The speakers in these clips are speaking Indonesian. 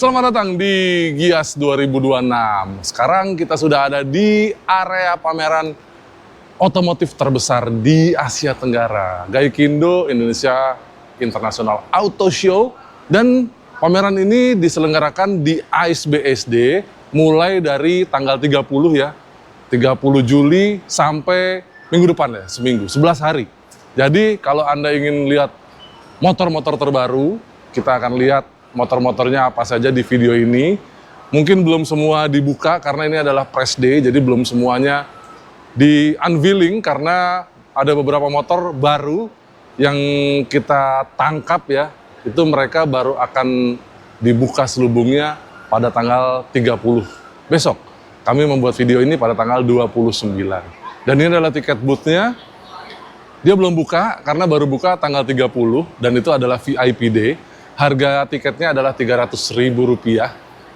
Selamat datang di Gias 2026. Sekarang kita sudah ada di area pameran otomotif terbesar di Asia Tenggara, Gaikindo Indonesia International Auto Show. Dan pameran ini diselenggarakan di AISBSD mulai dari tanggal 30 ya, 30 Juli sampai minggu depan ya, seminggu, 11 hari. Jadi kalau Anda ingin lihat motor-motor terbaru, kita akan lihat motor-motornya apa saja di video ini. Mungkin belum semua dibuka karena ini adalah press day, jadi belum semuanya di unveiling karena ada beberapa motor baru yang kita tangkap ya. Itu mereka baru akan dibuka selubungnya pada tanggal 30 besok. Kami membuat video ini pada tanggal 29. Dan ini adalah tiket booth-nya. Dia belum buka karena baru buka tanggal 30 dan itu adalah VIP day. Harga tiketnya adalah Rp300.000.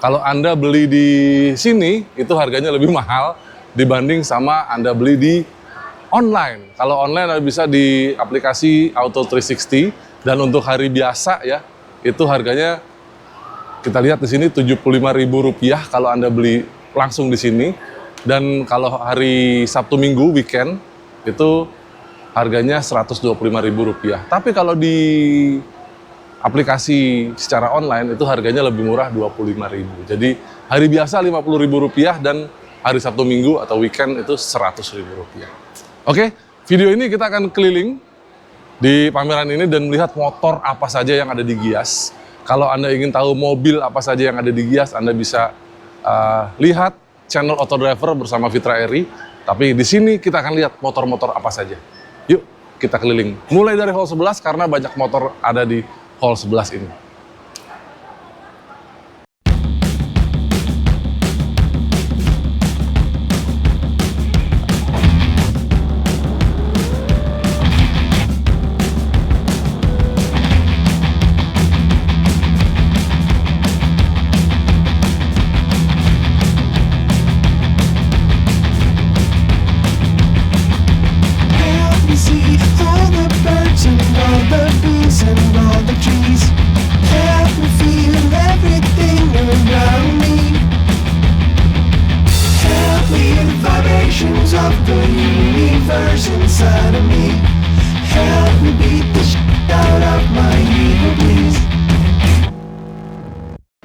Kalau Anda beli di sini, itu harganya lebih mahal dibanding sama Anda beli di online. Kalau online Anda bisa di aplikasi Auto360, dan untuk hari biasa ya, itu harganya kita lihat di sini Rp75.000 kalau Anda beli langsung di sini. Dan kalau hari Sabtu Minggu weekend itu harganya Rp125.000. Tapi kalau di aplikasi secara online itu harganya lebih murah Rp25.000. Jadi hari biasa Rp50.000 dan hari Sabtu Minggu atau weekend itu Rp100.000. Oke, video ini kita akan keliling di pameran ini dan melihat motor apa saja yang ada di Gias. Kalau Anda ingin tahu mobil apa saja yang ada di Gias, Anda bisa lihat channel Auto Driver bersama Fitra Eri. Tapi di sini kita akan lihat motor-motor apa saja. Yuk, kita keliling. Mulai dari hall 11 karena banyak motor ada di hall 11 ini.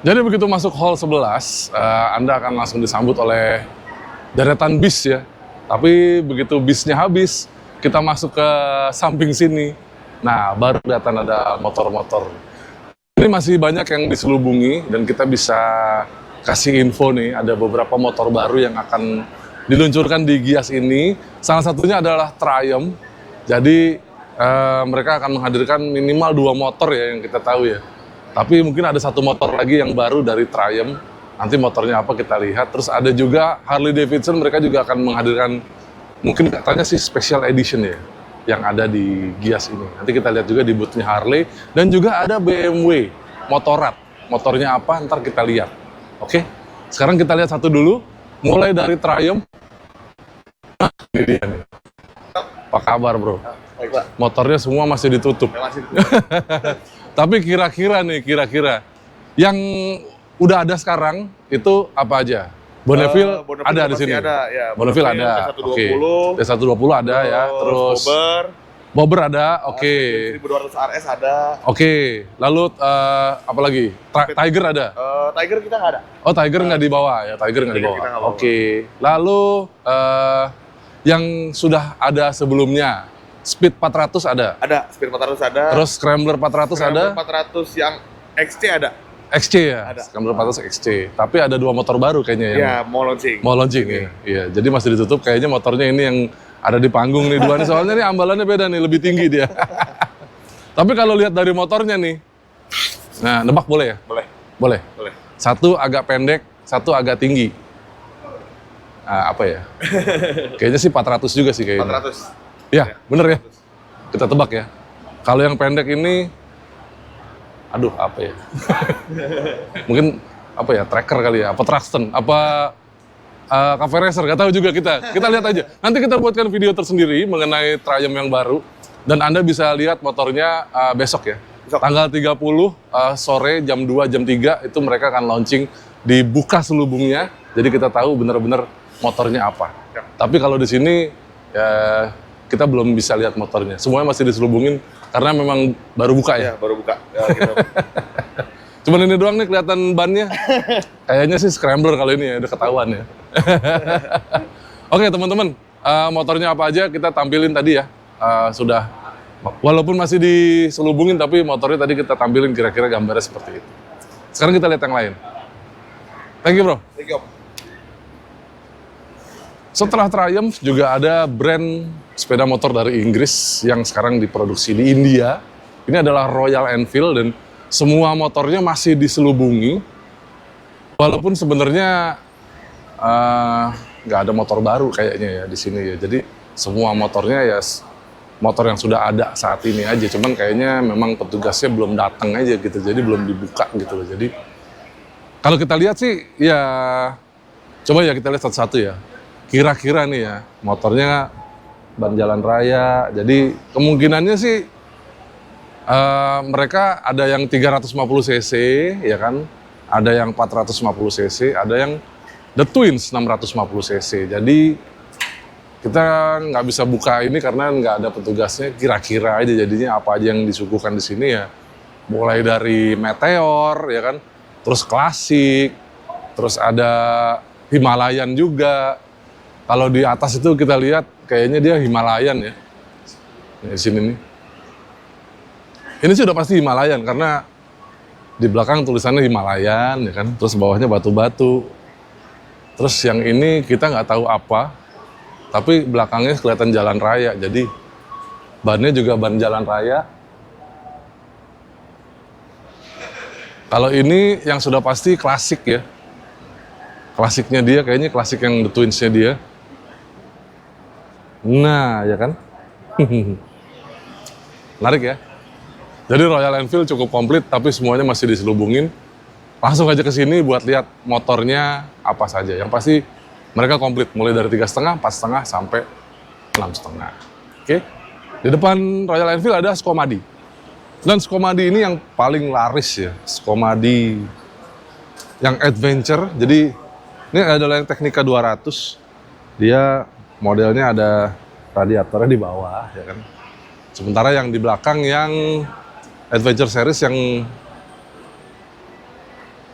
Jadi begitu masuk hall 11, Anda akan langsung disambut oleh deretan bis ya. Tapi begitu bisnya habis, kita masuk ke samping sini. Nah, baru kelihatan ada motor-motor. Ini masih banyak yang diselubungi dan kita bisa kasih info nih, ada beberapa motor baru yang akan diluncurkan di Gias ini. Salah satunya adalah Triumph. Jadi mereka akan menghadirkan minimal 2 motor ya yang kita tahu ya. Tapi mungkin ada 1 motor lagi yang baru dari Triumph. Nanti motornya apa kita lihat. Terus ada juga Harley Davidson, mereka juga akan menghadirkan mungkin katanya sih special edition ya yang ada di Gias ini. Nanti kita lihat juga di booth-nya Harley. Dan juga ada BMW Motorrad. Motornya apa ntar kita lihat. Oke, sekarang kita lihat satu dulu. Mulai dari Triumph. Ini dia nih. Apa kabar bro? Baik, Pak. Motornya semua masih ditutup. Tapi kira-kira yang udah ada sekarang itu apa aja? Bonneville ada di sini. Ada, ya. Bonneville ada. Oke. D120 ada ya. Terus Bobber ada. Oke. 1200 RS ada. Oke. Lalu apa lagi? Tiger ada. Tiger kita nggak ada. Oh, Tiger nggak dibawa ya. Tiger nggak dibawa. Oke. Lalu yang sudah ada sebelumnya, Speed 400 ada? Ada, Speed 400 ada. Terus Scrambler 400 ada? Scrambler 400 yang XC ada. XC ya? Ada. Scrambler 400 XC. Tapi ada 2 motor baru kayaknya yang mau launching. Mau launching ya? Iya, jadi masih ditutup. Kayaknya motornya ini yang ada di panggung nih, 2 nih. Soalnya nih ambalannya beda nih, lebih tinggi dia. Tapi kalau lihat dari motornya nih, nah nebak boleh ya? Boleh. Boleh? Boleh. Satu agak pendek, satu agak tinggi. Nah, apa ya? Kayaknya sih 400 juga sih kayaknya. 400. Ya, bener ya. Kita tebak ya. Kalau yang pendek ini, aduh apa ya? Mungkin apa ya? Tracker kali ya? Apa Truxton? Apa Cafe Racer? Gak tahu juga kita. Kita lihat aja. Nanti kita buatkan video tersendiri mengenai Triumph yang baru. Dan Anda bisa lihat motornya besok ya. Besok. Tanggal 30 sore jam 2, jam 3 itu mereka akan launching, dibuka selubungnya. Jadi kita tahu benar-benar motornya apa. Ya. Tapi kalau di sini ya kita belum bisa lihat motornya. Semuanya masih diselubungin karena memang baru buka ya. Ya, baru buka. Ya, gitu. Cuman ini doang nih kelihatan bannya. Kayaknya sih scrambler kalau ini ya, udah ketahuan ya. Oke teman-teman, motornya apa aja kita tampilin tadi ya. Sudah, walaupun masih diselubungin tapi motornya tadi kita tampilin kira-kira gambarnya seperti itu. Sekarang kita lihat yang lain. Thank you bro. Thank you. Setelah Triumph juga ada brand sepeda motor dari Inggris yang sekarang diproduksi di India. Ini adalah Royal Enfield dan semua motornya masih diselubungi. Walaupun sebenarnya nggak ada motor baru kayaknya ya di sini ya. Jadi semua motornya ya motor yang sudah ada saat ini aja. Cuman kayaknya memang petugasnya belum datang aja gitu. Jadi belum dibuka gitu loh. Jadi kalau kita lihat sih ya coba ya kita lihat satu-satu ya. Kira-kira nih ya motornya ban jalan raya. Jadi kemungkinannya sih mereka ada yang 350 cc ya kan. Ada yang 450 cc, ada yang The Twins 650 cc. Jadi kita nggak bisa buka ini karena nggak ada petugasnya. Kira-kira aja jadinya apa aja yang disuguhkan di sini ya. Mulai dari Meteor ya kan, terus klasik, terus ada Himalayan juga. Kalau di atas itu kita lihat kayaknya dia Himalayan ya. Di sini nih. Ini sih udah pasti Himalayan karena di belakang tulisannya Himalayan ya kan, terus bawahnya batu-batu. Terus yang ini kita nggak tahu apa, tapi belakangnya kelihatan jalan raya. Jadi bannya juga ban jalan raya. Kalau ini yang sudah pasti klasik ya. Klasiknya dia kayaknya klasik yang The Twins-nya dia. Nah, ya kan? Menarik ya? Jadi Royal Enfield cukup komplit, tapi semuanya masih diselubungin. Langsung aja ke sini buat lihat motornya apa saja. Yang pasti mereka komplit, mulai dari 3,5, 4,5, sampai 6,5. Oke? Di depan Royal Enfield ada Skomadi. Dan Skomadi ini yang paling laris ya. Skomadi yang adventure. Jadi ini adalah yang Teknika 200. Dia modelnya ada radiatornya di bawah, ya kan. Sementara yang di belakang yang Adventure Series yang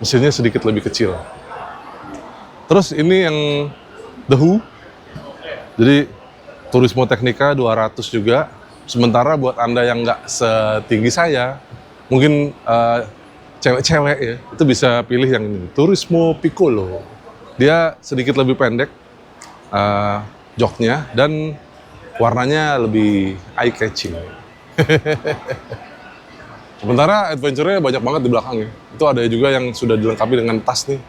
mesinnya sedikit lebih kecil. Terus ini yang The Who. Jadi Turismo Teknika 200 juga. Sementara buat Anda yang nggak setinggi saya, mungkin cewek-cewek ya, itu bisa pilih yang ini, Turismo Piccolo. Dia sedikit lebih pendek joknya dan warnanya lebih eye-catching. Sementara adventure-nya banyak banget di belakangnya. Itu ada juga yang sudah dilengkapi dengan tas nih.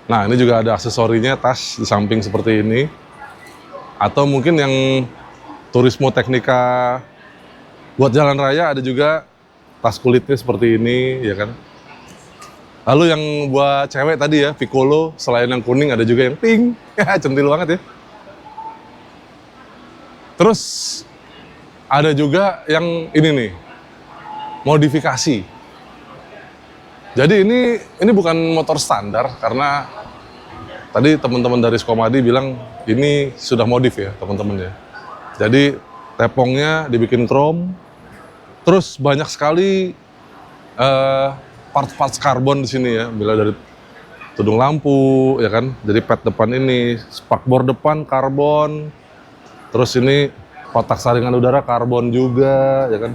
Nah, ini juga ada aksesorinya, tas di samping seperti ini. Atau mungkin yang Turismo Teknika buat jalan raya ada juga tas kulitnya seperti ini, ya kan. Lalu yang buat cewek tadi ya, Piccolo, selain yang kuning ada juga yang pink. Centil banget ya. Terus ada juga yang ini nih, modifikasi. Jadi ini bukan motor standar karena tadi teman-teman dari Skomadi bilang ini sudah modif ya teman-teman ya. Jadi tepongnya dibikin chrome, terus banyak sekali parts-parts karbon di sini ya, bila dari tudung lampu ya kan. Jadi pad depan ini, spakbor depan karbon, terus ini kotak saringan udara karbon juga ya kan.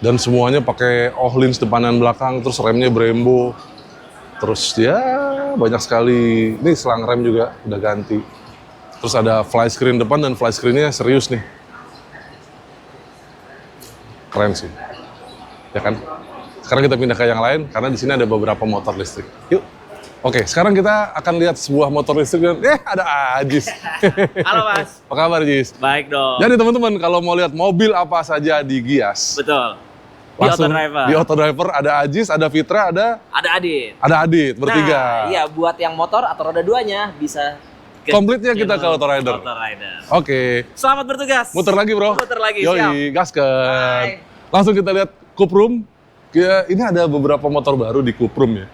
Dan semuanya pakai Ohlins depan dan belakang, terus remnya Brembo. Terus ya banyak sekali. Ini selang rem juga udah ganti. Terus ada fly screen depan dan fly screen-nya serius nih. Keren sih. Ya kan? Sekarang kita pindah ke yang lain karena di sini ada beberapa motor listrik. Yuk. Oke, sekarang kita akan lihat sebuah motor listrik dan ada Ajis. Halo Mas. Apa kabar Jis? Baik dong. Jadi teman-teman kalau mau lihat mobil apa saja di Gias, Betul. Di langsung Autodriver. di Autodriver ada Ajis, ada Fitra, Ada Adit. ada Adit bertiga. Nah, iya buat yang motor atau roda duanya bisa Komplitnya kita ke channel Auto Rider. Auto Rider. Oke, Selamat bertugas. muter lagi bro. Muter lagi, Yoi, siap. gaskan. Bye. Langsung kita lihat Cuprum. Ini ada beberapa motor baru di Cuprum ya.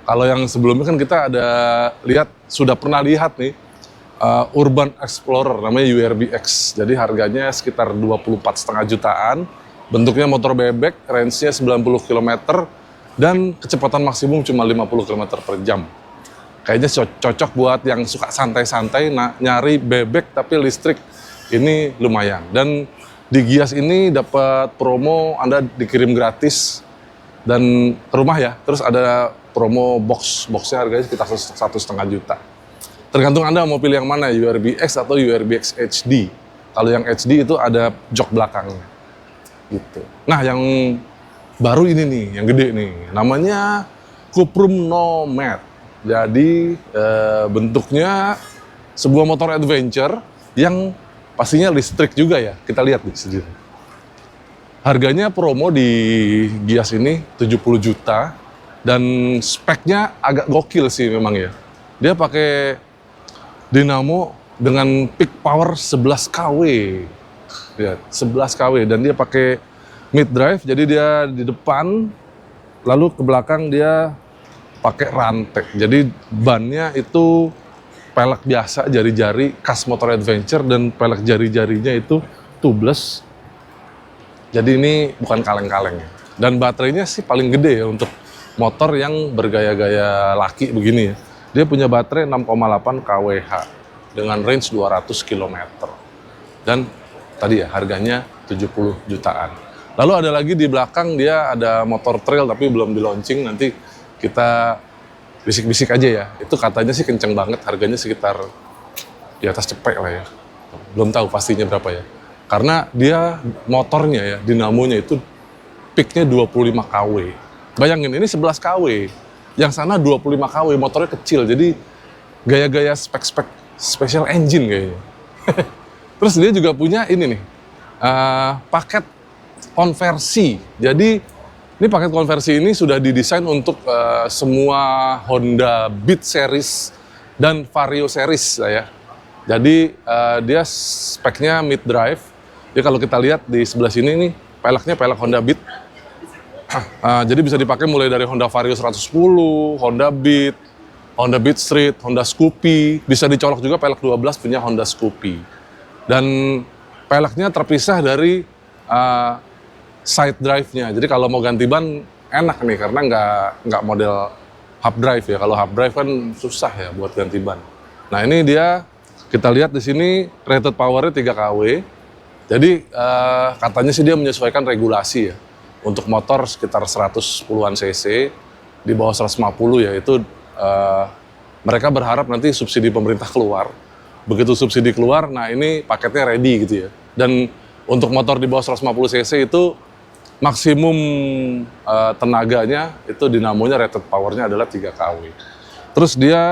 Kalau yang sebelumnya kan kita ada sudah pernah lihat nih Urban Explorer namanya URBX. Jadi harganya sekitar 24,5 jutaan. Bentuknya motor bebek, range-nya 90 km dan kecepatan maksimum cuma 50 km per jam. Kayaknya cocok buat yang suka santai-santai, nyari bebek tapi listrik. Ini lumayan. Dan di Gias ini dapat promo, Anda dikirim gratis dan ke rumah ya. Terus ada promo boxnya harganya sekitar 1,5 juta. Tergantung Anda mau pilih yang mana, URBX atau URBX HD. Kalau yang HD itu ada jok belakangnya. Gitu. Nah, yang baru ini nih, yang gede nih, namanya Cuprum Nomad. Jadi bentuknya sebuah motor adventure yang pastinya listrik juga ya. Kita lihat di sini. Harganya promo di Gias ini 70 juta dan speknya agak gokil sih memang ya. Dia pakai dinamo dengan peak power 11 kW. Ya, 11 kW dan dia pakai mid drive, jadi dia di depan lalu ke belakang dia pakai rantai. Jadi bannya itu pelek biasa jari-jari khas motor adventure dan pelek jari-jarinya itu tubeless. Jadi ini bukan kaleng-kaleng ya. Dan baterainya sih paling gede ya untuk motor yang bergaya-gaya laki begini ya. Dia punya baterai 6,8 kWh dengan range 200 km. Dan tadi ya harganya 70 jutaan. Lalu ada lagi di belakang dia ada motor trail tapi belum di launching, nanti kita bisik-bisik aja ya. Itu katanya sih kenceng banget, harganya sekitar di atas cepek lah ya. Belum tahu pastinya berapa ya. Karena dia motornya ya, dinamonya itu peaknya 25 kW. Bayangin ini 11 kW, yang sana 25 kW, motornya kecil. Jadi gaya-gaya spek-spek special engine kayaknya. Terus dia juga punya ini nih, paket konversi. Jadi ini paket konversi ini sudah didesain untuk semua Honda Beat series dan Vario series lah ya. Jadi dia speknya mid drive. Jadi kalau kita lihat di sebelah sini nih, peleknya pelek Honda Beat. Jadi bisa dipakai mulai dari Honda Vario 110, Honda Beat Street, Honda Scoopy. Bisa dicolok juga pelek 12 punya Honda Scoopy. Dan peleknya terpisah dari side drive-nya. Jadi kalau mau ganti ban enak nih karena nggak model hub drive ya. Kalau hub drive kan susah ya buat ganti ban. Nah ini dia, kita lihat di sini rated power-nya 3 kW. Jadi katanya sih dia menyesuaikan regulasi ya. Untuk motor sekitar 110-an cc, di bawah 150 ya itu mereka berharap nanti subsidi pemerintah keluar. Begitu subsidi keluar, nah ini paketnya ready gitu ya. Dan untuk motor di bawah 150 cc itu maksimum tenaganya itu dinamonya rated powernya adalah 3 kW. Terus dia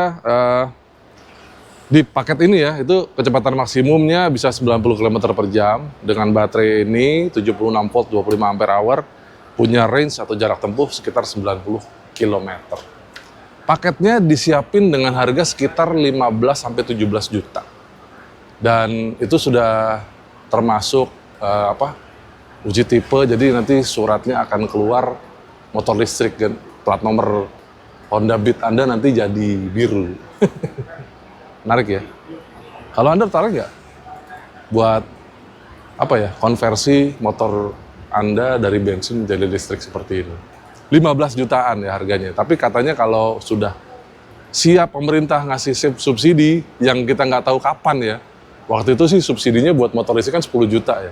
di paket ini ya itu kecepatan maksimumnya bisa 90 km per jam dengan baterai ini 76 volt 25 ampere hour, punya range atau jarak tempuh sekitar 90 km. Paketnya disiapin dengan harga sekitar 15-17 juta. Dan itu sudah termasuk uji tipe, jadi nanti suratnya akan keluar motor listrik dan plat nomor Honda Beat Anda nanti jadi biru. Menarik ya? Kalau Anda tertarik nggak buat konversi motor Anda dari bensin menjadi listrik seperti ini? 15 jutaan ya harganya, tapi katanya kalau sudah siap pemerintah ngasih subsidi yang kita nggak tahu kapan ya. Waktu itu sih subsidinya buat motor listrik kan 10 juta ya.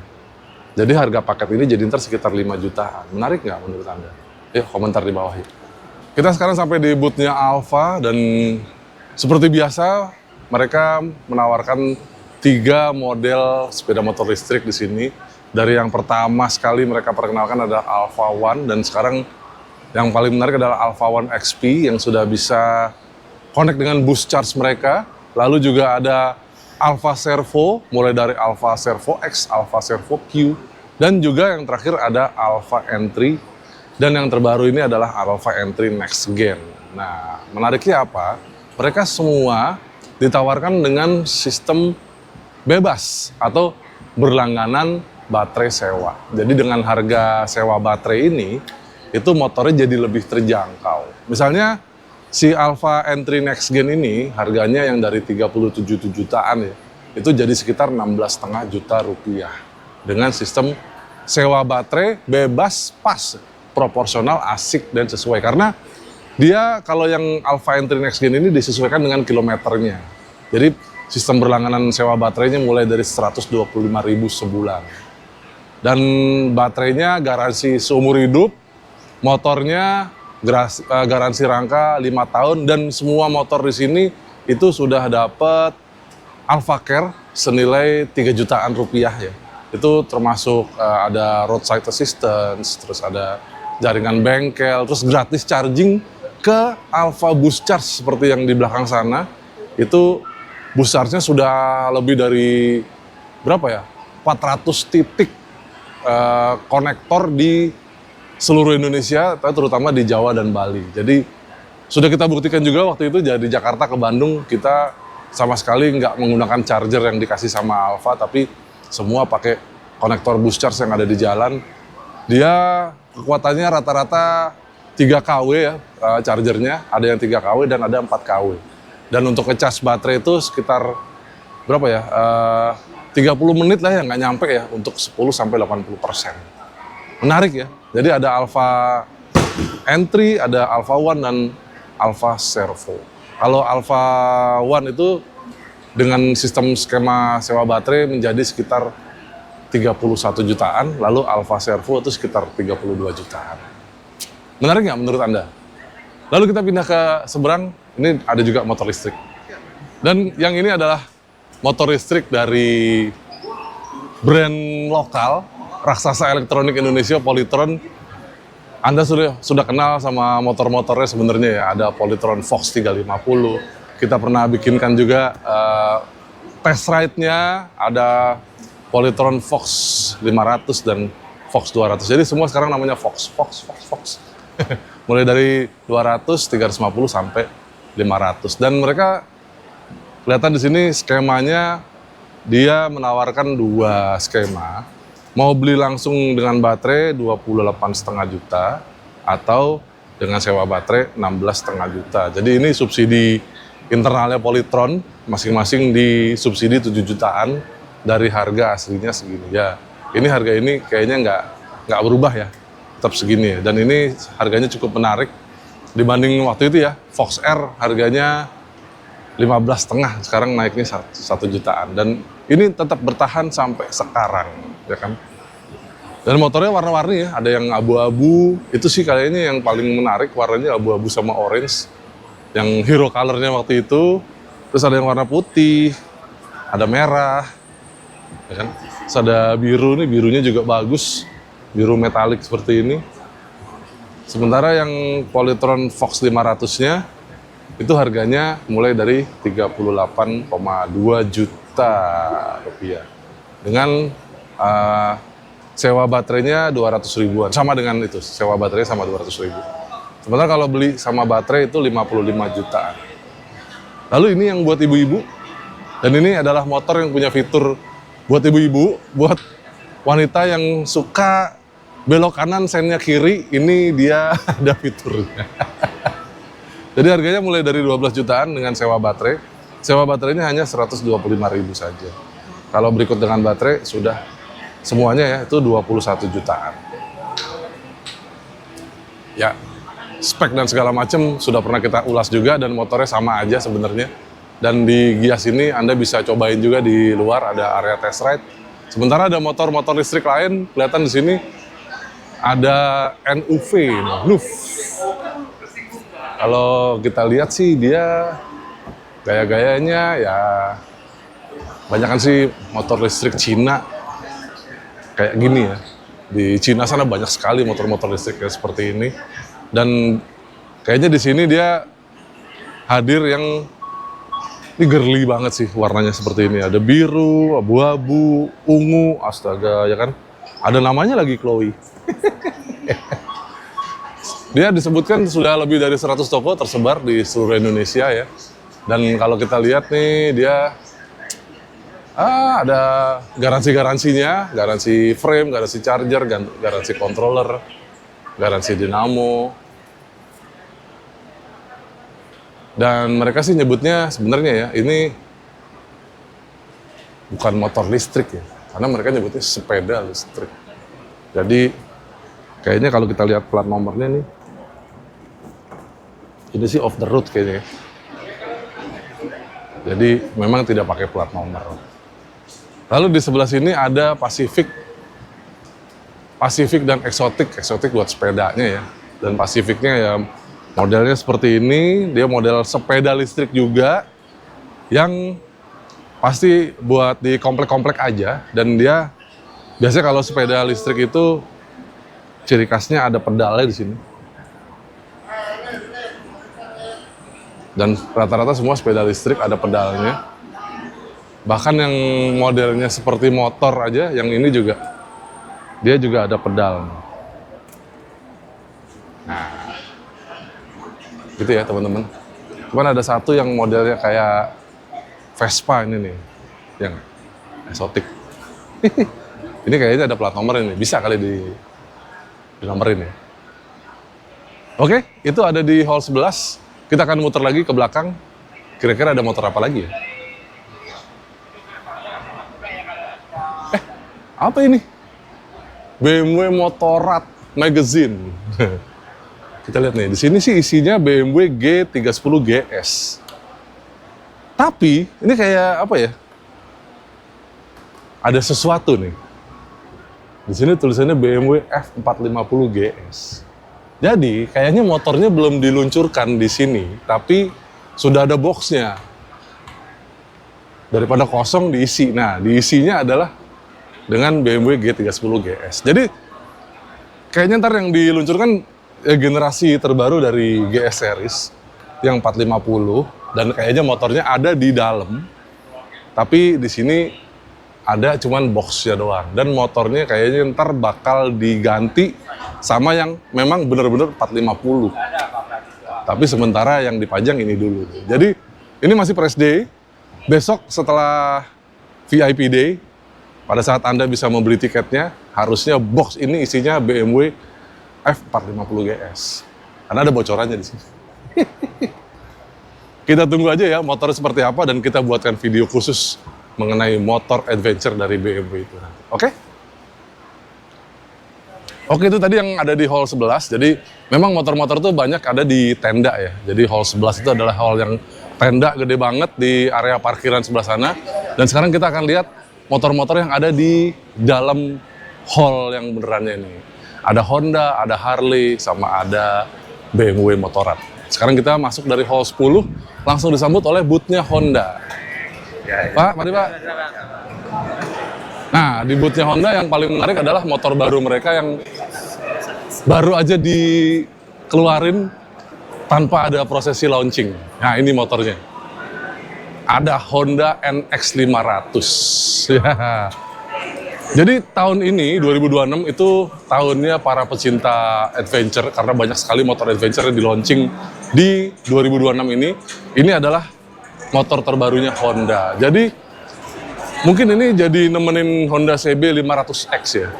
Jadi harga paket ini jadi ntar sekitar 5 jutaan. Menarik nggak menurut Anda? Yuk komentar di bawah ya. Kita sekarang sampai di booth-nya Alfa dan seperti biasa mereka menawarkan 3 model sepeda motor listrik di sini. Dari yang pertama sekali mereka perkenalkan adalah Alfa One dan sekarang yang paling menarik adalah Alfa One XP yang sudah bisa connect dengan boost charge mereka. Lalu juga ada Alfa Servo, mulai dari Alfa Servo X, Alfa Servo Q, dan juga yang terakhir ada Alfa Entry, dan yang terbaru ini adalah Alfa Entry Next Gen. Nah, menariknya apa? Mereka semua ditawarkan dengan sistem bebas atau berlangganan baterai sewa. Jadi dengan harga sewa baterai ini, itu motornya jadi lebih terjangkau. Misalnya si Alfa Entry Next Gen ini harganya yang dari 37 jutaan ya, itu jadi sekitar 16,5 juta rupiah. Dengan sistem sewa baterai bebas, pas, proporsional, asik, dan sesuai. Karena dia kalau yang Alfa Entry Next Gen ini disesuaikan dengan kilometernya. Jadi sistem berlangganan sewa baterainya mulai dari 125.000 sebulan. Dan baterainya garansi seumur hidup, motornya garansi rangka 5 tahun, dan semua motor di sini itu sudah dapat Alpha Care senilai 3 jutaan rupiah ya. Itu termasuk ada roadside assistance, terus ada jaringan bengkel, terus gratis charging ke Alpha Boost Charge seperti yang di belakang sana. Itu boost charge-nya sudah lebih dari berapa ya? 400 titik konektor di seluruh Indonesia, terutama di Jawa dan Bali. Jadi sudah kita buktikan juga waktu itu dari Jakarta ke Bandung, kita sama sekali nggak menggunakan charger yang dikasih sama Alfa, tapi semua pakai konektor boost charge yang ada di jalan. Dia kekuatannya rata-rata 3 kW ya chargernya, ada yang 3 kW dan ada 4 kW. Dan untuk ngecas baterai itu sekitar berapa ya? 30 menit lah ya, nggak nyampe ya, untuk 10-80%. Menarik ya. Jadi ada Alfa Entry, ada Alpha One, dan Alpha Servo. Kalau Alpha One itu dengan sistem skema sewa baterai menjadi sekitar 31 jutaan, lalu Alpha Servo itu sekitar 32 jutaan. Menarik nggak menurut Anda? Lalu kita pindah ke seberang, ini ada juga motor listrik. Dan yang ini adalah motor listrik dari brand lokal, raksasa elektronik Indonesia, Polytron. Anda sudah kenal sama motor-motornya sebenarnya ya, ada Polytron Fox 350. Kita pernah bikinkan juga test ride-nya, ada Polytron Fox 500 dan Fox 200. Jadi semua sekarang namanya Fox. Mulai dari 200, 350 sampai 500. Dan mereka kelihatan di sini skemanya, dia menawarkan 2 skema. Mau beli langsung dengan baterai 28,5 juta atau dengan sewa baterai 16,5 juta. Jadi ini subsidi internalnya Polytron, masing-masing disubsidi 7 jutaan dari harga aslinya segini. Ya, ini harga ini kayaknya nggak berubah ya, tetap segini ya. Dan ini harganya cukup menarik dibanding waktu itu ya. Fox R harganya 15,5, sekarang naiknya 1 jutaan. Dan ini tetap bertahan sampai sekarang, ya kan. Dan motornya warna-warni ya, ada yang abu-abu, itu sih kayaknya yang paling menarik, warnanya abu-abu sama orange, yang hero color-nya waktu itu. Terus ada yang warna putih, ada merah, ya kan. Terus ada biru nih, birunya juga bagus, biru metalik seperti ini. Sementara yang Polytron Fox 500-nya, itu harganya mulai dari 38,2 juta rupiah. Dengan sewa baterainya 200 ribuan, sama dengan itu, sewa baterai sama 200 ribu. Sementara kalau beli sama baterai itu 55 jutaan. Lalu ini yang buat ibu-ibu, dan ini adalah motor yang punya fitur buat ibu-ibu, buat wanita yang suka belok kanan, sennya kiri, ini dia ada fiturnya. Jadi harganya mulai dari 12 jutaan dengan sewa baterai. Sewa baterainya hanya 125 ribu saja. Kalau berikut dengan baterai sudah semuanya ya, itu 21 jutaan. Ya, spek dan segala macam sudah pernah kita ulas juga, dan motornya sama aja sebenarnya. Dan di Gias ini Anda bisa cobain juga di luar, ada area test ride. Sementara ada motor-motor listrik lain, kelihatan di sini ada NUV, NUV. Kalau kita lihat sih dia gaya-gayanya ya banyakan sih motor listrik Cina kayak gini ya. Di Cina sana banyak sekali motor-motor listrik kayak seperti ini. Dan kayaknya di sini dia hadir yang ini girly banget sih warnanya seperti ini. Ada biru, abu-abu, ungu, astaga ya kan. Ada namanya lagi Chloe. Dia disebutkan sudah lebih dari 100 toko tersebar di seluruh Indonesia ya. Dan kalau kita lihat nih dia ada garansi-garansinya, garansi frame, garansi charger, garansi controller, garansi dinamo. Dan mereka sih nyebutnya sebenarnya ya, ini bukan motor listrik ya, karena mereka nyebutnya sepeda listrik. Jadi kayaknya kalau kita lihat plat nomornya nih, ini sih off the road kayaknya ya. Jadi memang tidak pakai plat nomor. Lalu di sebelah sini ada Pacific dan Exotic buat sepedanya ya. Dan Pacificnya ya modelnya seperti ini, dia model sepeda listrik juga yang pasti buat di komplek-komplek aja. Dan dia biasanya kalau sepeda listrik itu ciri khasnya ada pedalnya di sini. Dan rata-rata semua sepeda listrik ada pedalnya. Bahkan yang modelnya seperti motor aja, yang ini juga, dia juga ada pedal. Nah, gitu ya teman-teman. Cuman ada satu yang modelnya kayak Vespa ini nih, yang Exotic. Ini kayaknya ada plat nomor ini, bisa kali dinomorin ya. Oke, itu ada di hall 11. Kita akan muter lagi ke belakang. Kira-kira ada motor apa lagi ya? Apa ini? BMW Motorrad Magazine. Kita lihat nih, di sini sih isinya BMW G310 GS. Tapi ini kayak apa ya? Ada sesuatu nih. Di sini tulisannya BMW F450 GS. Jadi kayaknya motornya belum diluncurkan di sini, tapi sudah ada boxnya. Daripada kosong diisi. Nah, diisinya adalah dengan BMW G310 GS. Jadi kayaknya ntar yang diluncurkan generasi terbaru dari GS series yang 450 dan kayaknya motornya ada di dalam. Tapi di sini ada cuman boxnya doang dan motornya kayaknya ntar bakal diganti sama yang memang bener-bener 450. Tapi sementara yang dipajang ini dulu. Jadi ini masih press day. Besok setelah VIP day, pada saat Anda bisa membeli tiketnya, harusnya box ini isinya BMW F450 GS. Karena ada bocorannya di sini. Kita tunggu aja ya motor seperti apa dan kita buatkan video khusus mengenai motor adventure dari BMW itu. Oke? Oke, itu tadi yang ada di hall 11. Jadi memang motor-motor tuh banyak ada di tenda ya. Jadi hall 11 itu adalah hall yang tenda gede banget di area parkiran sebelah sana. Dan sekarang kita akan lihat motor-motor yang ada di dalam hall yang benerannya ini. Ada Honda, ada Harley, sama ada BMW Motorrad. Sekarang kita masuk dari hall 10, langsung disambut oleh booth-nya Honda. Pak, mari Pak. Nah, di booth-nya Honda yang paling menarik adalah motor baru mereka yang baru aja dikeluarin tanpa ada prosesi launching. Nah, ini motornya. Ada Honda NX 500. Ya. Jadi tahun ini 2026 itu tahunnya para pecinta adventure karena banyak sekali motor adventure yang di launching di 2026 ini. Ini adalah motor terbarunya Honda. Jadi mungkin ini jadi nemenin Honda CB 500X ya.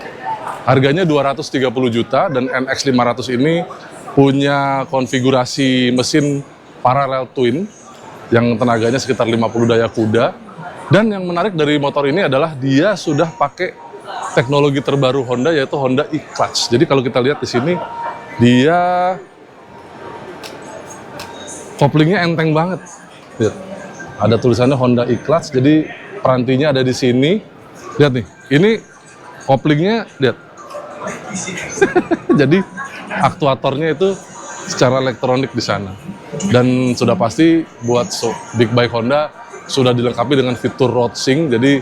Harganya 230 juta dan NX 500 ini punya konfigurasi mesin parallel twin yang tenaganya sekitar 50 daya kuda. Dan yang menarik dari motor ini adalah dia sudah pakai teknologi terbaru Honda yaitu Honda e-clutch. Jadi kalau kita lihat di sini dia koplingnya enteng banget. Lihat. Ada tulisannya Honda e-clutch, jadi perantinya ada di sini. Lihat nih, ini koplingnya, lihat. Jadi aktuatornya itu secara elektronik di sana. Dan sudah pasti buat big bike Honda sudah dilengkapi dengan fitur road sync, jadi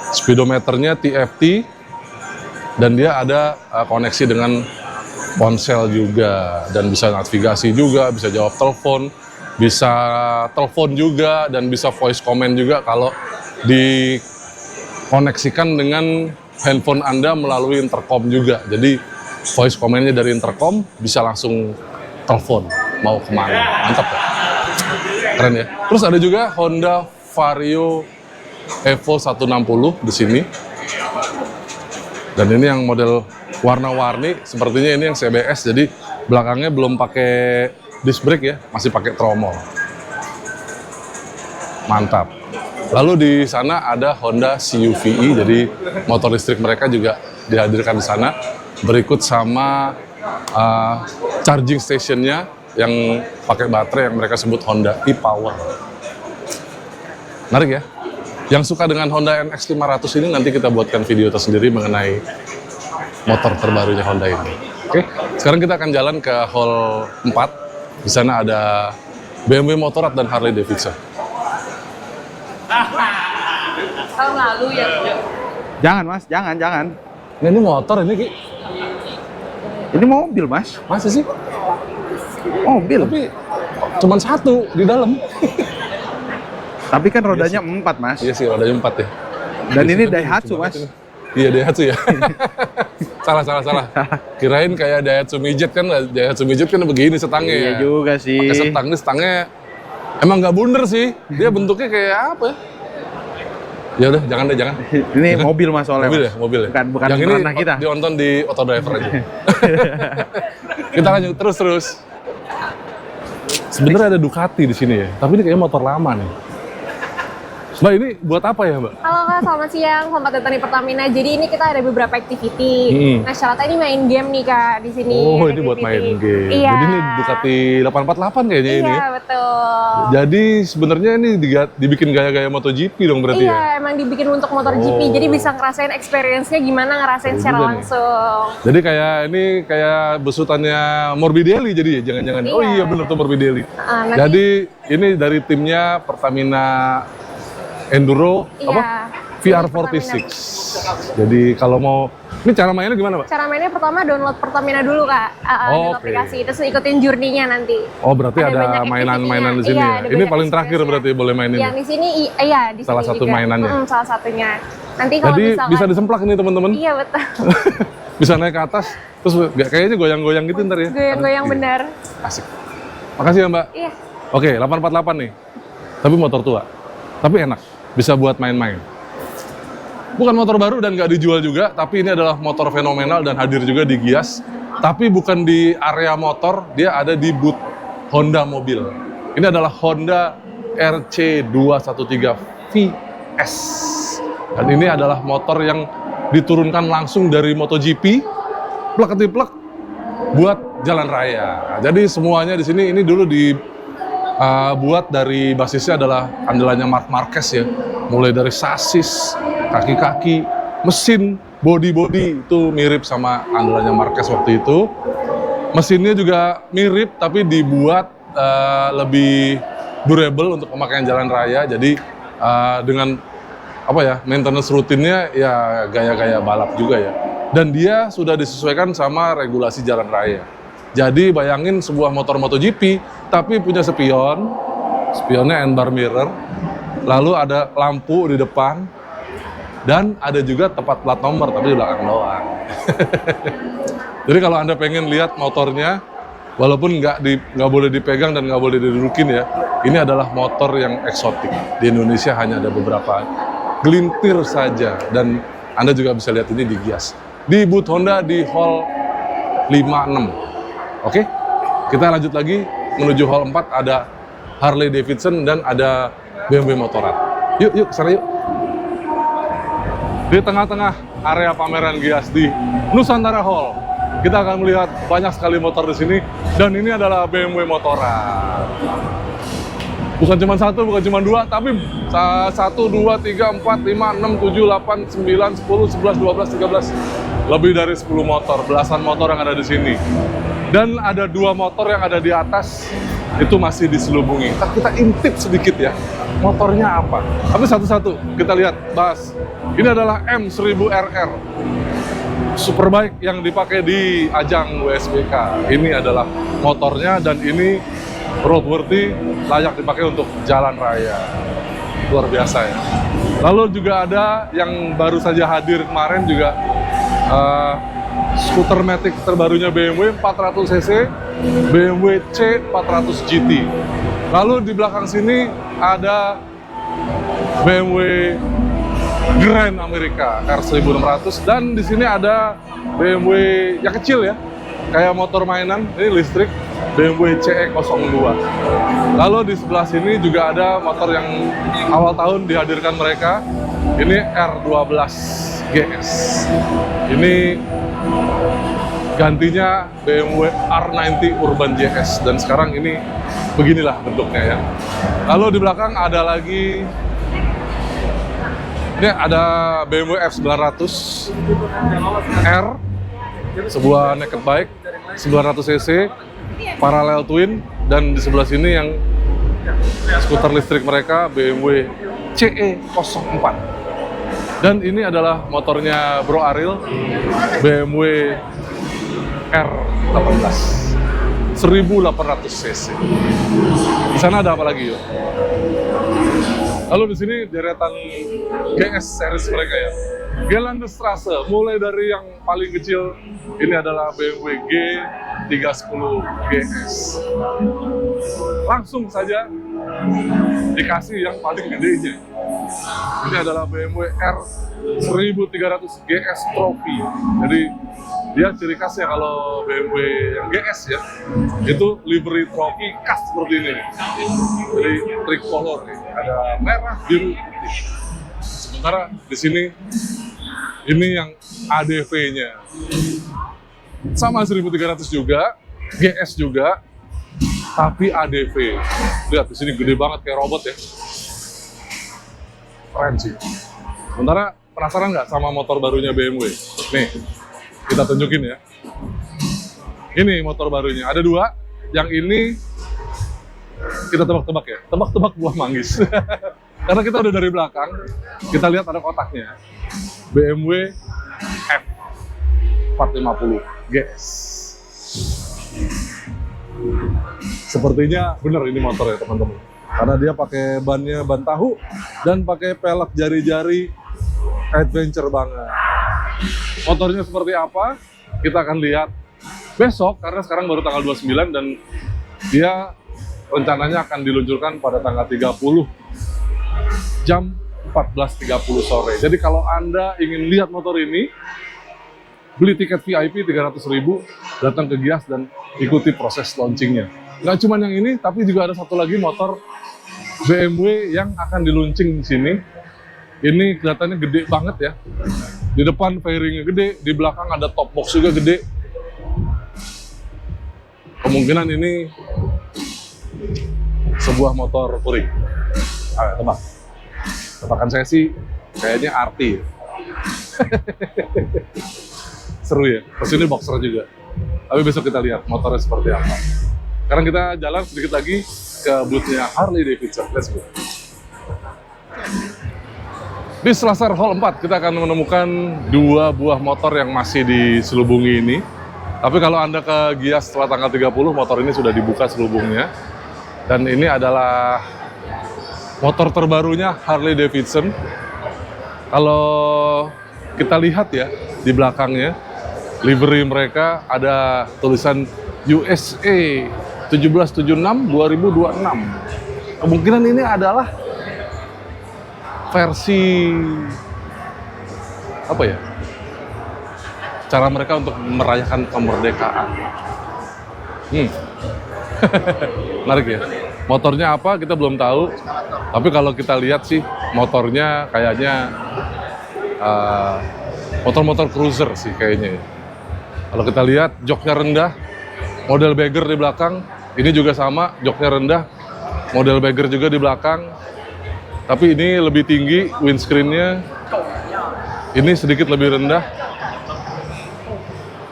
speedometernya TFT dan dia ada koneksi dengan ponsel juga dan bisa navigasi juga, bisa jawab telepon, bisa telepon juga dan bisa voice comment juga kalau dikoneksikan dengan handphone Anda melalui intercom juga. Jadi voice commentnya dari intercom bisa langsung telepon mau kemana, mantap ya. Keren ya. Terus ada juga Honda Vario Evo 160 di sini. Dan ini yang model warna-warni, sepertinya ini yang CBS, jadi belakangnya belum pakai disc brake ya, masih pakai tromol. Mantap. Lalu di sana ada Honda CUV-E, jadi motor listrik mereka juga dihadirkan di sana. Berikut sama charging stationnya yang pakai baterai yang mereka sebut Honda e-Power. Menarik ya. Yang suka dengan Honda NX 500 ini nanti kita buatkan video tersendiri mengenai motor terbarunya Honda ini. Oke, sekarang kita akan jalan ke hall 4. Di sana ada BMW Motorrad dan Harley Davidson. Tahun lalu ya. Jangan mas, jangan. Nah, ini motor ini Ki. Ini mobil mas, Masa sih? mobil. Tapi cuman satu di dalam. Tapi kan rodanya 4 mas. Iya sih, rodanya 4 ya. Dan Di ini situ Daihatsu lucu mas. banget ini. Iya Daihatsu ya. salah. Kirain kayak Daihatsu Midget kan, Daihatsu Midget kan begini setangnya Iya ya. juga sih. Pakai setang, ini setangnya emang nggak bundar sih. Dia bentuknya kayak apa ya? Ya udah, jangan deh, jangan. Ini mobil mas soalnya. Mobil Mas. ya, mobil ya. Bukan Yang ini ranah kita. ditonton di Autodriver aja. Kita lanjut terus. Sebenarnya ada Ducati di sini ya, tapi ini kayaknya motor lama nih. Mbak, ini buat apa ya, Mbak? Halo Kak, selamat siang. Selamat datang di Pertamina. Jadi ini kita ada beberapa activity. Nah, syaratnya ini main game nih Kak di sini. Oh, ada ini buat main activity. game. Iya. Jadi ini Ducati 848 kayaknya ini Iya, ya. betul. Jadi sebenarnya ini dibikin gaya-gaya MotoGP dong berarti Iya, ya? emang dibikin untuk motor Oh. GP. Jadi bisa ngerasain experience-nya gimana ngerasain Seru secara juga nih. langsung. Jadi kayak besutannya Morbidelli jadi ya, jangan-jangan. Oh Iya. iya bener tuh Morbidelli. Nanti- Jadi ini dari timnya Pertamina Enduro Iya. apa? VR46. Jadi kalau mau ini cara mainnya gimana, Pak? Cara mainnya pertama download Pertamina dulu Kak. Oh, Download oke. aplikasi, terus ikutin journey-nya nanti. Oh, berarti Ada ada banyak mainan-mainan di activity-nya. sini Iya, ya. ada Ini banyak paling terakhir experience-nya. berarti boleh main ini. Yang di sini, iya di Salah sini satu juga. mainannya. Salah satunya. Nanti kalau Jadi misalkan, bisa disemplak ini teman-teman. Iya betul. Bisa naik ke atas terus kayaknya goyang-goyang gitu ntar ya. Goyang-goyang Aduh, benar. Asik. Makasih ya, Mbak. Iya. Oke, 848 nih. Tapi motor tua. Tapi enak. Bisa buat main-main. Bukan motor baru dan nggak dijual juga, tapi ini adalah motor fenomenal dan hadir juga di Gias. Tapi bukan di area motor, dia ada di booth Honda mobil. Ini adalah Honda RC213 VS. Dan ini adalah motor yang diturunkan langsung dari MotoGP, plek-ketiplek buat jalan raya. Jadi semuanya di sini ini dulu buat dari basisnya adalah andalannya Marc Marquez ya. Mulai dari sasis, kaki-kaki, mesin, body-body itu mirip sama andalannya Marquez waktu itu. Mesinnya juga mirip tapi dibuat lebih durable untuk pemakaian jalan raya. Jadi dengan apa ya, maintenance rutinnya ya gaya-gaya balap juga ya. Dan dia sudah disesuaikan sama regulasi jalan raya. Jadi bayangin sebuah motor MotoGP tapi punya spion, spionnya end-bar mirror, lalu ada lampu di depan, dan ada juga tempat plat nomor tapi di belakang doang. Jadi kalau Anda pengen lihat motornya, walaupun nggak boleh dipegang dan nggak boleh didudukin ya, ini adalah motor yang eksotik. Di Indonesia hanya ada beberapa gelintir saja, dan Anda juga bisa lihat ini di Gias. Di booth Honda di hall 56. Oke, kita lanjut lagi menuju hall 4, ada Harley Davidson dan ada BMW Motorrad. Yuk, sana yuk. Di tengah-tengah area pameran Gias di Nusantara Hall, kita akan melihat banyak sekali motor di sini, dan ini adalah BMW Motorrad. Bukan cuma satu, bukan cuma dua, tapi 1, 2, 3, 4, 5, 6, 7, 8, 9, 10, 11, 12, 13. Lebih dari 10 motor, belasan motor yang ada di sini. Dan ada 2 motor yang ada di atas, itu masih diselubungi. Kita intip sedikit ya, motornya apa. Tapi satu-satu, kita lihat, bahas. Ini adalah M1000RR. Superbike yang dipakai di ajang WSBK. Ini adalah motornya, dan ini roadworthy, layak dipakai untuk jalan raya. Luar biasa ya. Lalu juga ada yang baru saja hadir kemarin juga, skuter matic terbarunya BMW 400cc, BMW C400 GT. Lalu di belakang sini ada BMW Grand America R1600 dan di sini ada BMW yang kecil ya, kayak motor mainan, ini listrik BMW CE02. Lalu di sebelah sini juga ada motor yang awal tahun dihadirkan mereka, ini R12 GS. Ini gantinya BMW R90 Urban GS dan sekarang ini beginilah bentuknya ya. Lalu di belakang ada lagi, ini ada BMW F900 R, sebuah naked bike 900 cc parallel twin, dan di sebelah sini yang skuter listrik mereka BMW CE04. Dan ini adalah motornya Bro Ariel, BMW R18 1800 cc. Di sana ada apa lagi yuk? Lalu di sini deretan GS series mereka ya. Gelandestrasse, mulai dari yang paling kecil, ini adalah BMW G310 GS. Langsung saja dikasih yang paling gedenya. Ini adalah BMW R1300 GS Trophy. Jadi dia ciri khasnya kalau BMW yang GS ya, itu livery trophy khas seperti ini. Jadi tricolor nih, ada merah, biru, putih. Sementara di sini ini yang ADV-nya sama 1300 juga, GS juga, tapi ADV. Lihat di sini gede banget kayak robot ya. Keren sih. Sementara penasaran nggak sama motor barunya BMW? Nih, kita tunjukin ya. Ini motor barunya. Ada dua. Yang ini kita tebak-tebak ya. Tebak-tebak buah manggis. Karena kita udah dari belakang, kita lihat ada kotaknya. BMW F450 GS. Sepertinya bener ini motor ya teman-teman. Karena dia pakai bannya ban tahu dan pakai pelek jari-jari adventure banget. Motornya seperti apa? Kita akan lihat besok, karena sekarang baru tanggal 29 dan dia rencananya akan diluncurkan pada tanggal 30 jam 14.30 sore. Jadi kalau Anda ingin lihat motor ini, beli tiket VIP 300.000, datang ke Gias dan ikuti proses launchingnya. Nggak cuma yang ini, tapi juga ada satu lagi motor BMW yang akan diluncing di sini. Ini kelihatannya gede banget ya. Di depan fairingnya gede, di belakang ada top box juga gede. Kemungkinan ini sebuah motor touring. Ayo, tebak. Tebakan saya sih kayaknya RT. Seru ya. Terus ini boxer juga. Tapi besok kita lihat motornya seperti apa. Sekarang kita jalan sedikit lagi ke booth-nya Harley Davidson. Let's go. Di Selasar Hall 4 kita akan menemukan dua buah motor yang masih diselubungi ini. Tapi kalau Anda ke Gias setelah tanggal 30, motor ini sudah dibuka selubungnya. Dan ini adalah motor terbarunya Harley Davidson. Kalau kita lihat ya di belakangnya, livery mereka ada tulisan USA 1776 2026. Kemungkinan ini adalah versi apa ya? Cara mereka untuk merayakan kemerdekaan. Menarik ya. Motornya apa kita belum tahu. Tapi kalau kita lihat sih motornya kayaknya motor-motor cruiser sih kayaknya. Kalau kita lihat joknya rendah, model bagger di belakang. Ini juga sama, joknya rendah, model bagger juga di belakang. Tapi ini lebih tinggi windscreen-nya. Ini sedikit lebih rendah.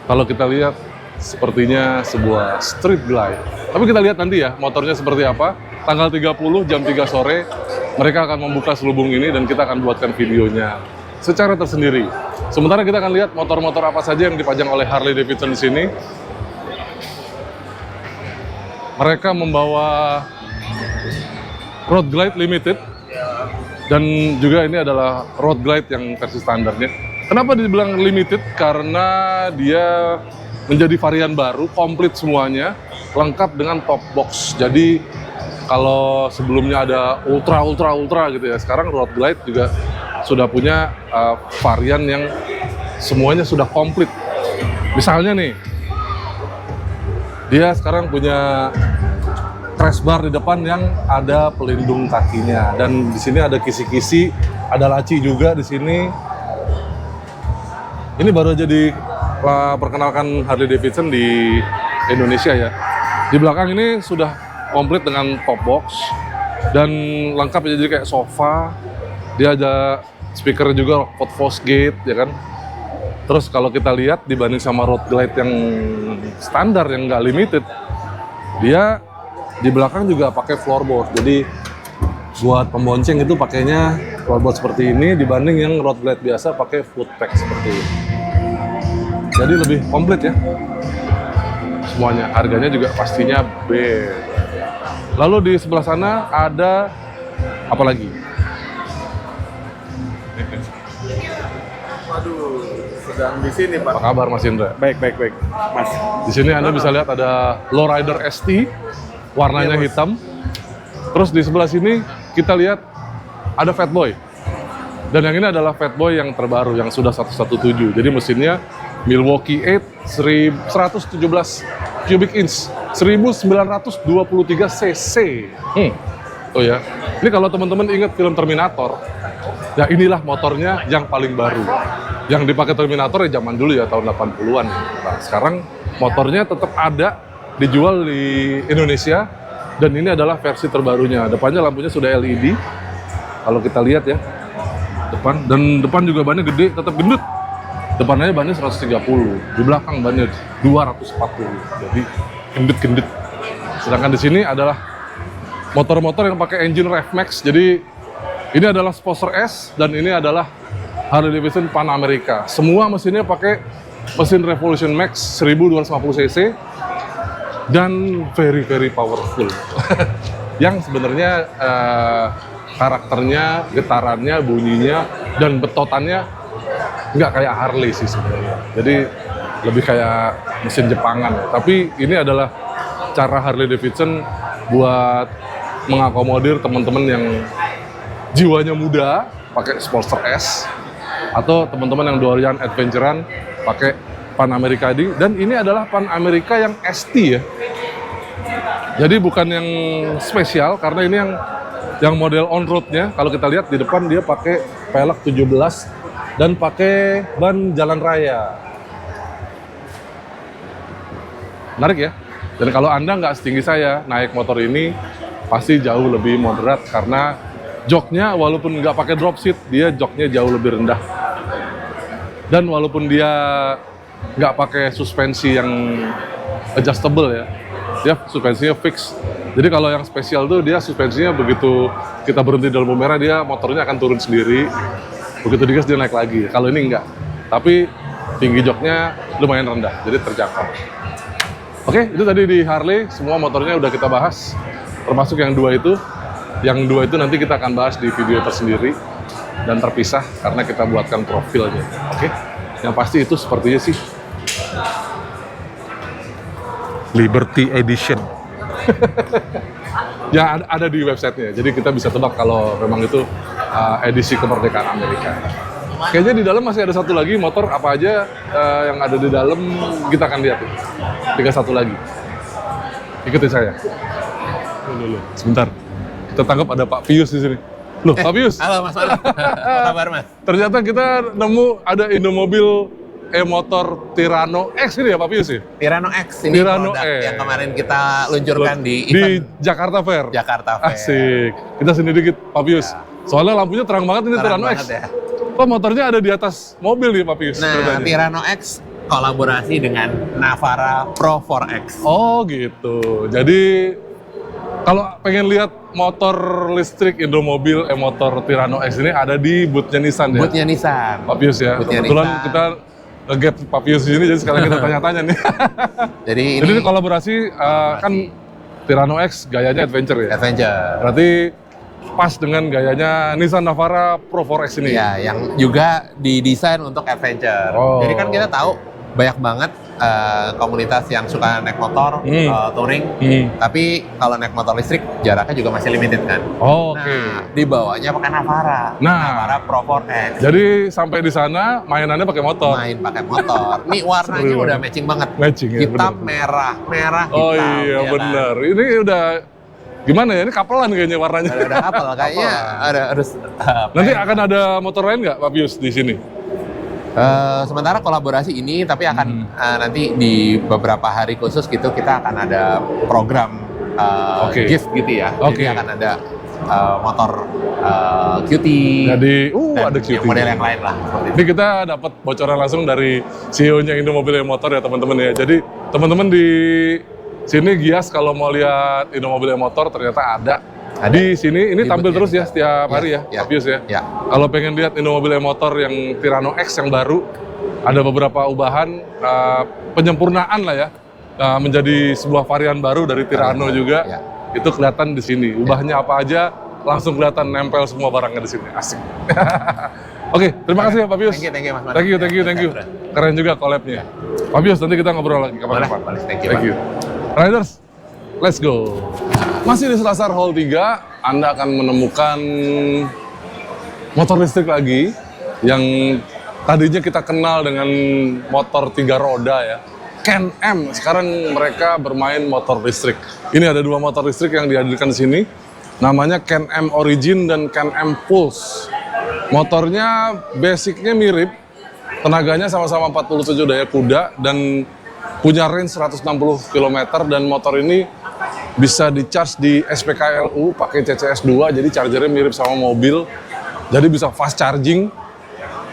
Kalau kita lihat sepertinya sebuah street glide. Tapi kita lihat nanti ya motornya seperti apa. Tanggal 30 jam 3 sore mereka akan membuka selubung ini dan kita akan buatkan videonya secara tersendiri. Sementara kita akan lihat motor-motor apa saja yang dipajang oleh Harley Davidson di sini. Mereka membawa Road Glide Limited dan juga ini adalah Road Glide yang versi standarnya. Kenapa dibilang limited? Karena dia menjadi varian baru, komplit semuanya, lengkap dengan top box. Jadi kalau sebelumnya ada ultra gitu ya, sekarang Road Glide juga sudah punya varian yang semuanya sudah komplit. Misalnya nih, dia sekarang punya crash bar di depan yang ada pelindung kakinya, dan di sini ada kisi-kisi, ada laci juga di sini. Ini baru aja perkenalkan Harley Davidson di Indonesia ya. Di belakang ini sudah komplit dengan top box dan lengkap ya, jadi kayak sofa. Dia ada speaker juga Rockford Fosgate ya kan. Terus kalau kita lihat dibanding sama Road Glide yang standar yang nggak limited, dia di belakang juga pakai floorboard. Jadi buat pembonceng itu pakainya floorboard seperti ini dibanding yang Road Glide biasa pakai footpack seperti ini. Jadi lebih komplit ya semuanya. Harganya juga pastinya beda. Lalu di sebelah sana ada apa lagi? Waduh, sedang di sini Pak. Apa kabar Mas Indra? Baik. Mas. Di sini Anda bisa lihat ada Lowrider ST, warnanya hitam. Terus di sebelah sini kita lihat ada Fatboy. Dan yang ini adalah Fatboy yang terbaru, yang sudah 117. Jadi mesinnya Milwaukee 8 117 cubic inch, 1923 cc. Oh ya, ini kalau teman-teman ingat film Terminator, ya inilah motornya yang paling baru. Yang dipakai Terminator ya zaman dulu ya, tahun 80-an. Nah, sekarang motornya tetap ada, dijual di Indonesia, dan ini adalah versi terbarunya. Depannya lampunya sudah LED, kalau kita lihat ya, depan juga bannya gede, tetap gendut. Depannya bannya 130, di belakang bannya 240, jadi gendut-gendut. Sedangkan di sini adalah motor-motor yang pakai engine Rev-Max. Jadi ini adalah Sportster S dan ini adalah Harley Davidson Pan America. Semua mesinnya pakai mesin Revolution Max 1250 cc dan very powerful. Yang sebenarnya karakternya, getarannya, bunyinya, dan betotannya nggak kayak Harley sih sebenarnya. Jadi lebih kayak mesin Jepangan. Tapi ini adalah cara Harley Davidson buat mengakomodir teman-teman yang jiwanya muda pakai Sportster S, atau teman-teman yang doyan adventurean pakai Pan America ini. Dan ini adalah Pan America yang ST ya. Jadi bukan yang spesial, karena ini yang model on-roadnya. Kalau kita lihat di depan dia pakai pelek 17 dan pakai ban jalan raya. Menarik ya. Dan kalau Anda nggak setinggi saya, naik motor ini pasti jauh lebih moderat, karena joknya walaupun nggak pakai drop seat, dia joknya jauh lebih rendah. Dan walaupun dia nggak pakai suspensi yang adjustable ya, dia suspensinya fix. Jadi kalau yang spesial tuh dia suspensinya begitu kita berhenti dalam lampu merah, dia motornya akan turun sendiri. Begitu digas dia naik lagi. Kalau ini enggak. Tapi tinggi joknya lumayan rendah, jadi terjangkau. Oke, itu tadi di Harley, semua motornya udah kita bahas. Termasuk yang dua itu. Yang dua itu nanti kita akan bahas di video tersendiri dan terpisah karena kita buatkan profilnya. Oke. Yang pasti itu sepertinya sih Liberty Edition. Ya ada di websitenya, jadi kita bisa tebak kalau memang itu edisi kemerdekaan Amerika. Kayaknya di dalam masih ada satu lagi motor, apa aja yang ada di dalam kita akan lihat. Tinggal satu lagi. Ikutin saya. Dulu. Sebentar. Kita tangkap ada Pak Pius di sini. Loh, Pak Pius. Halo Mas Malik. Apa kabar Mas? Ternyata kita nemu ada Indomobil e-motor Tirano X ini ya Pak Pius ya? Tirano X ini Tirano produk X yang kemarin kita luncurkan di di event Jakarta Fair. Jakarta Fair. Asik. Kita sini dikit Pak Pius. Soalnya lampunya terang banget ini Terang Tirano X. banget ya. Oh, motornya ada di atas mobil nih Pak Pius. Nah, ceritanya. Tirano X kolaborasi dengan Navara Pro 4X. Oh gitu. Jadi kalau pengen lihat motor listrik Indomobil e-motor Tirano X ini ada di booth-nya Nissan ya? Bootnya Nissan. Pak Pius ya. Booth-nya Kebetulan Nissan. kita nge-get Pak Pius di sini, jadi sekarang kita tanya-tanya nih. Jadi Jadi ini ini kolaborasi kan Tirano X gayanya adventure ya? adventure. Berarti pas dengan gayanya Nissan Navara Pro 4X ini? Ya, yang juga didesain untuk adventure. Oh. Jadi kan kita tahu banyak banget komunitas yang suka naik motor, touring. Tapi kalau naik motor listrik jaraknya juga masih limited kan. Oh, oke. Nah, dibawanya pakai Navara. Nah. Navara Pro 4X. Jadi sampai di sana mainannya pakai motor. Main pakai motor. Nih warnanya Seru udah banget. matching banget. Matching ya, Hitam, bener. merah, merah, hitam. Oh iya ya kan? bener. Ini udah gimana ya? Ini kapelan kayaknya warnanya. Ada kapal kayaknya. Harus. Nanti akan ada motor lain nggak, Pak Pius, di sini? Sementara kolaborasi ini, tapi akan nanti di beberapa hari khusus gitu kita akan ada program Oke. gift gitu ya. Oke. Jadi akan ada motor QT. Jadi, dan ada QT. model yang lain lah. Seperti itu. Ini kita dapat bocoran langsung dari CEO-nya Indomobil Motor ya teman-teman ya. Jadi teman-teman di sini Gias kalau mau lihat Indomobil Motor ternyata ada. Di sini ini Di tampil booth-nya terus ya kita. setiap hari ya, Ya, Pak Pius ya. ya. Kalau pengen lihat Indomobil Motor yang Tirano X yang baru, ada beberapa ubahan, penyempurnaan lah ya, menjadi sebuah varian baru dari Tirano juga. Ya. Itu kelihatan di sini. Ubahnya apa aja langsung kelihatan nempel semua barangnya di sini. Asik. Oke, terima kasih ya Pak Pius. Thank you Mas. Thank you. Keren juga collab-nya. Pak Pius, nanti kita ngobrol lagi kapan-kapan. Boleh. Thank you, Pak. Riders, let's go. Masih di Selasar Hall 3, Anda akan menemukan motor listrik lagi yang tadinya kita kenal dengan motor 3 roda ya. Can-Am, sekarang mereka bermain motor listrik. Ini ada 2 motor listrik yang dihadirkan di sini. Namanya Can-Am Origin dan Can-Am Pulse. Motornya basicnya mirip, tenaganya sama-sama 47 daya kuda dan punya range 160 km dan motor ini bisa di-charge di SPKLU pakai CCS2, jadi chargernya mirip sama mobil. Jadi bisa fast charging.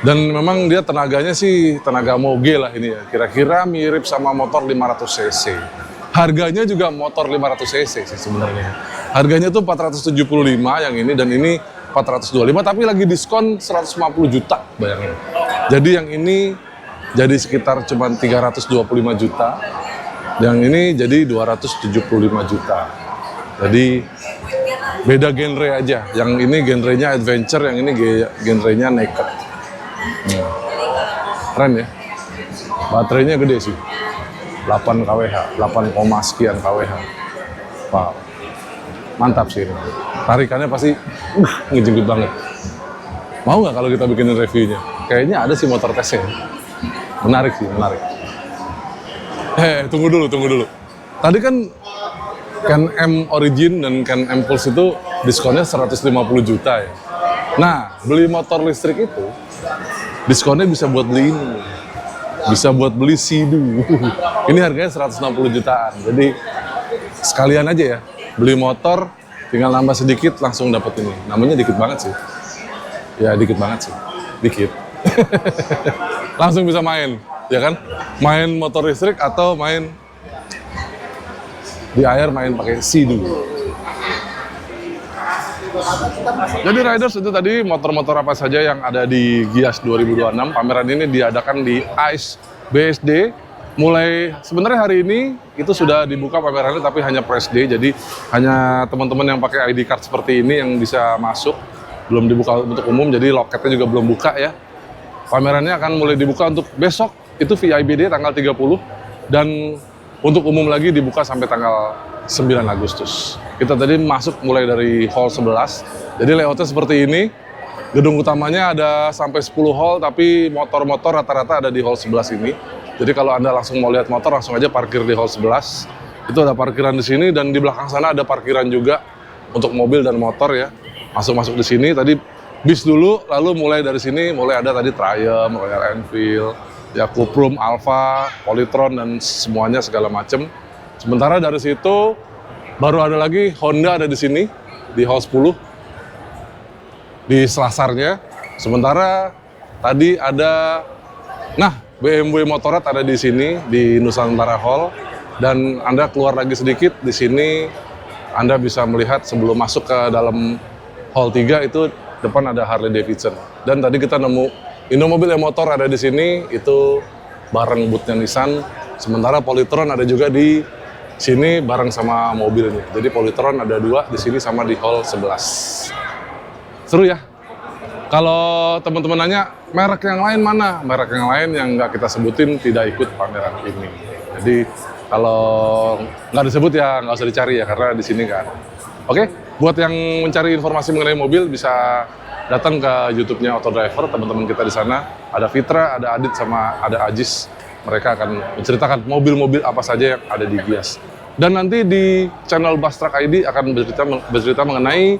Dan memang dia tenaganya sih tenaga moge lah ini ya. Kira-kira mirip sama motor 500 cc. Harganya juga motor 500 cc sih sebenarnya. Harganya tuh 475 yang ini dan ini 425 tapi lagi diskon 150 juta bayangin. Jadi yang ini jadi sekitar cuma 325 juta. Yang ini jadi 275 juta. Jadi beda genre aja. Yang ini genrenya adventure, yang ini genrenya naked. Keren ya. Baterainya gede sih. 8 kWh, 8, sekian kWh. Wow. Mantap sih ini. Tarikannya pasti ngejenggut banget. Mau nggak kalau kita bikinin reviewnya? Kayaknya ada sih motor tesnya. Menarik sih, menarik. Tunggu dulu. Tadi kan Can-Am Origin dan Can-Am Pulse itu diskonnya 150 juta ya. Nah, beli motor listrik itu diskonnya bisa buat beli ini. Bisa buat beli Sea-Doo. Ini harganya 160 jutaan. Jadi sekalian aja ya, beli motor tinggal nambah sedikit langsung dapat ini. Namanya dikit banget sih. Ya dikit banget sih. Dikit. Langsung bisa main, ya kan? Main motor listrik atau main di air, main pakai Sea-Doo. Jadi Riders, itu tadi motor-motor apa saja yang ada di Gias 2026. Pameran ini diadakan di ICE BSD. Mulai sebenarnya hari ini itu sudah dibuka pamerannya tapi hanya press day. Jadi hanya teman-teman yang pakai ID card seperti ini yang bisa masuk. Belum dibuka untuk umum, jadi loketnya juga belum buka ya. Pamerannya akan mulai dibuka untuk besok, itu VIBD tanggal 30. Dan untuk umum lagi dibuka sampai tanggal 9 Agustus. Kita tadi masuk mulai dari hall 11. Jadi layoutnya seperti ini. Gedung utamanya ada sampai 10 hall, tapi motor-motor rata-rata ada di hall 11 ini. Jadi kalau Anda langsung mau lihat motor, langsung aja parkir di hall 11. Itu ada parkiran di sini, dan di belakang sana ada parkiran juga untuk mobil dan motor ya. Masuk-masuk di sini, tadi bis dulu, lalu mulai dari sini, mulai ada tadi Triumph, Royal Enfield, ya Cuprum, Alfa, Polytron, dan semuanya segala macam. Sementara dari situ, baru ada lagi Honda ada di sini, di hall 10, di Selasarnya. Sementara tadi ada, BMW Motorrad ada di sini, di Nusantara Hall. Dan Anda keluar lagi sedikit, di sini Anda bisa melihat sebelum masuk ke dalam Hall 3 itu depan ada Harley Davidson. Dan tadi kita nemu Indomobil Motor ada di sini, itu bareng booth-nya Nissan. Sementara Polytron ada juga di sini bareng sama mobilnya. Jadi Polytron ada 2 di sini sama di Hall 11. Seru ya? Kalau teman-teman nanya, merek yang lain mana? Merek yang lain yang nggak kita sebutin tidak ikut pameran ini. Jadi kalau nggak disebut ya nggak usah dicari ya, karena di sini kan. Oke, buat yang mencari informasi mengenai mobil bisa datang ke YouTube-nya Autodriver, teman-teman kita di sana. Ada Fitra, ada Adit, sama ada Ajis. Mereka akan menceritakan mobil-mobil apa saja yang ada di Gias. Dan nanti di channel Bus Truck ID akan bercerita mengenai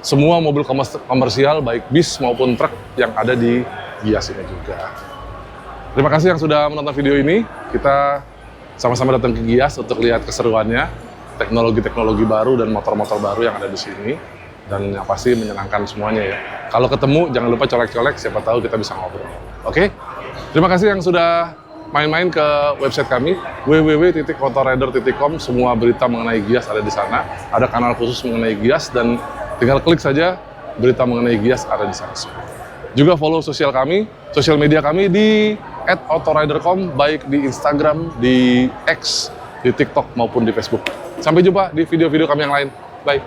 semua mobil komersial, baik bis maupun truk yang ada di Gias ini juga. Terima kasih yang sudah menonton video ini. Kita sama-sama datang ke Gias untuk lihat keseruannya, teknologi-teknologi baru dan motor-motor baru yang ada di sini. Dan yang pasti menyenangkan semuanya ya. Kalau ketemu jangan lupa colek-colek, siapa tahu kita bisa ngobrol. Oke? Terima kasih yang sudah main-main ke website kami www.motorrider.com. Semua berita mengenai Gias ada di sana. Ada kanal khusus mengenai Gias dan tinggal klik saja berita mengenai Gias ada di sana. Juga follow sosial media kami di @autorider.com, baik di Instagram, di X, di TikTok maupun di Facebook. Sampai jumpa di video-video kami yang lain. Bye.